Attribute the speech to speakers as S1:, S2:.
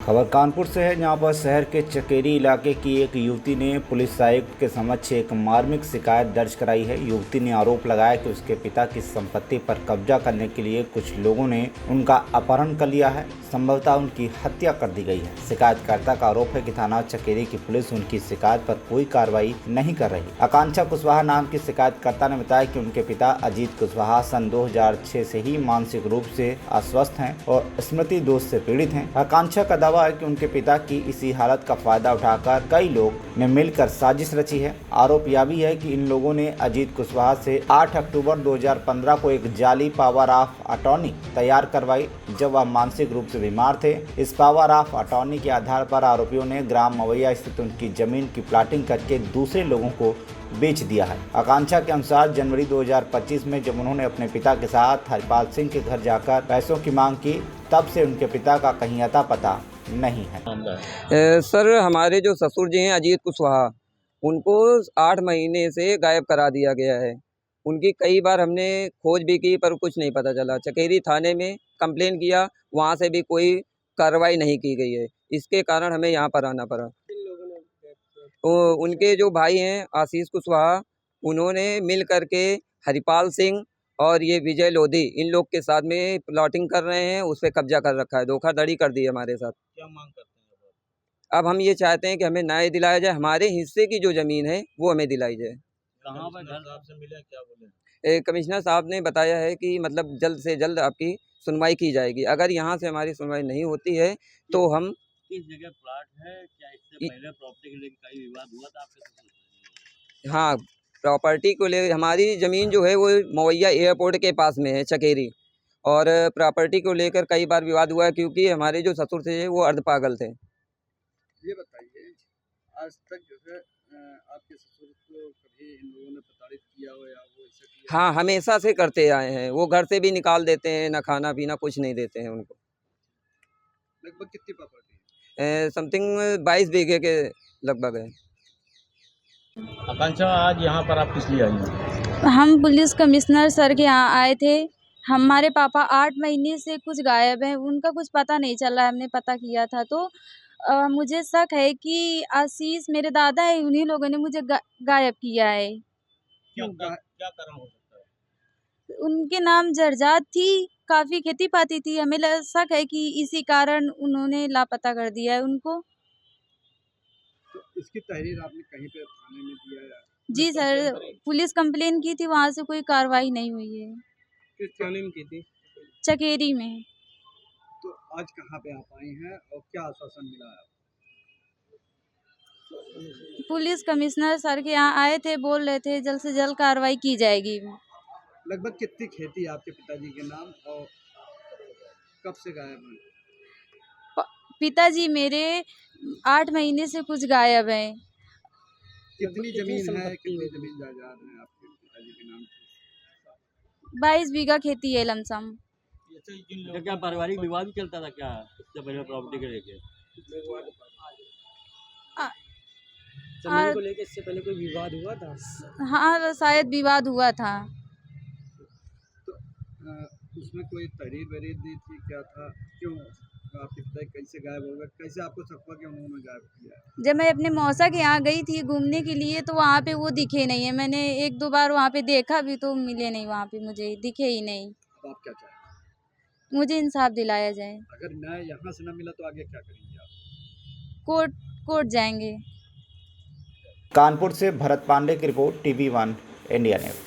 S1: खबर कानपुर से है, जहां पर शहर के चकेरी इलाके की एक युवती ने पुलिस आयुक्त के समक्ष एक मार्मिक शिकायत दर्ज कराई है। युवती ने आरोप लगाया कि उसके पिता की संपत्ति पर कब्जा करने के लिए कुछ लोगों ने उनका अपहरण कर लिया है, संभवतः उनकी हत्या कर दी गई है। शिकायतकर्ता का आरोप है कि थाना चकेरी की पुलिस उनकी शिकायत पर कोई कार्रवाई नहीं कर रही। आकांक्षा कुशवाहा नाम की शिकायतकर्ता ने बताया कि उनके पिता अजीत कुशवाहा सन 2006 से ही मानसिक रूप से अस्वस्थ हैं और स्मृति दोष से पीड़ित हैं। आकांक्षा का दावा है कि उनके पिता की इसी हालत का फायदा उठाकर कई लोग ने मिलकर साजिश रची है। आरोप यह भी है कि इन लोगों ने अजीत कुशवाहा से 8 अक्टूबर 2015 को एक जाली पावर ऑफ अटॉर्नी तैयार करवाई, जब वह मानसिक रूप से बीमार थे। इस पावर ऑफ अटॉर्नी के आधार पर आरोपियों ने ग्राम मवैया स्थित उनकी जमीन की प्लाटिंग करके दूसरे लोगों को बेच दिया है। आकांक्षा के अनुसार जनवरी 2025 में जब उन्होंने अपने पिता के साथ हरिपाल सिंह के घर जाकर पैसों की मांग की, तब से उनके पिता का कहीं अता पता नहीं है।
S2: सर, हमारे जो ससुर जी हैं अजीत कुशवाहा, उनको 8 महीने से गायब करा दिया गया है। उनकी कई बार हमने खोज भी की पर कुछ नहीं पता चला। चकेरी थाने में कंप्लेन किया, वहाँ से भी कोई कार्रवाई नहीं की गई है। इसके कारण हमें यहाँ पर आना पड़ा। तो उनके जो भाई हैं आशीष कुशवाहा, उन्होंने मिल करके हरिपाल सिंह और ये विजय लोधी, इन लोग के साथ में प्लॉटिंग कर रहे हैं, उस पर कब्जा कर रखा है, धोखाधड़ी कर दी है हमारे साथ।
S3: क्या मांग करते हैं
S2: अब हम ये चाहते हैं कि हमें न्याय दिलाया जाए, हमारे हिस्से की जो ज़मीन है वो हमें दिलाई जाए।
S3: कहाँ पर घर साहब से मिले, क्या बोले?
S2: कमिश्नर साहब ने बताया है कि मतलब जल्द से जल्द आपकी सुनवाई की जाएगी। अगर यहाँ से हमारी सुनवाई नहीं होती है तो हम
S3: किस जगह प्लाट है? क्या इससे पहले प्रॉपर्टी के लेकर कई विवाद हुआ था आपके साथ?
S2: हाँ, प्रॉपर्टी को ले हमारी ज़मीन जो है वो मवैया एयरपोर्ट के पास में है चकेरी, और प्रॉपर्टी को लेकर कई बार विवाद हुआ है क्योंकि हमारे जो ससुर थे वो अर्ध पागल थे।
S4: ये बताइए, आज तक जो है आपके ससुर को कभी इन लोगों ने प्रताड़ित किया हो या वो ऐसा किया?
S2: हाँ, हमेशा से करते आए हैं। वो घर से भी निकाल देते हैं, ना खाना पीना कुछ नहीं देते हैं उनको।
S4: लगभग कितनी प्रॉपर्टी है?
S2: समथिंग 22 बीघे के लगभग है।
S3: आकांक्षा, आज यहाँ पर आप किस लिए आई हैं?
S5: हम पुलिस कमिश्नर सर के यहाँ आए थे। हमारे पापा 8 महीने से कुछ गायब हैं, उनका कुछ पता नहीं चल रहा है। हमने पता किया था तो मुझे शक है कि आशीष मेरे दादा है, उन्हीं लोगों ने मुझे गायब किया है।
S3: क्या कारण हो सकता है?
S5: उनके नाम जरजाद थी, काफ़ी खेती पाती थी। हमें शक है कि इसी कारण उन्होंने लापता कर दिया है उनको।
S4: तो इसकी तहरीर आपने कहीं पे थाने में दिया या
S5: जी सर, पुलिस कंप्लेन की थी, वहाँ से कोई कार्रवाई नहीं हुई है।
S4: किस थाने में की थी?
S5: चकेरी में।
S4: तो आज कहाँ पे आप आई हैं और क्या आश्वासन मिला है?
S5: पुलिस कमिश्नर सर के यहाँ आए थे, बोल रहे थे जल्द से जल्द कार्रवाई की जाएगी।
S4: लगभग कितनी खेती है आपके पिताजी के नाम और कब से गायब हैं?
S5: पिताजी मेरे 8 महीने से कुछ गायब हैं।
S4: कितनी जमीन है, कितनी जमीन जायदाद है आपके पिताजी के नाम से?
S5: 22 बीघा खेती है लमसम।
S3: तो क्या पारिवारिक विवाद भी चलता था क्या इससे पहले प्रॉपर्टी को लेके?
S2: जमीन को लेके इससे पहले कोई विवाद हुआ था?
S5: हाँ, शायद विवाद हुआ था।
S4: तो उसमें कोई तहरीर वहरीर दी थी, क्या था, क्यों आपके पिता कैसे गायब हो गए, कैसे आपको शक हुआ कि उन्होंने गायब किया?
S5: जब मैं अपने मौसा के यहाँ गई थी घूमने के लिए तो वहाँ पे वो दिखे नहीं है। मैंने 1-2 बार वहाँ पे देखा भी तो मिले नहीं, वहाँ पे मुझे दिखे ही नहीं।
S4: अब आप क्या चाहते हैं?
S5: मुझे इंसाफ दिलाया जाए।
S4: अगर न्याय यहाँ से न मिला तो आगे क्या करेंगे आप?
S5: कोर्ट जाएंगे।
S1: कानपुर से भरत पांडे की रिपोर्ट, TV1 इंडिया न्यूज।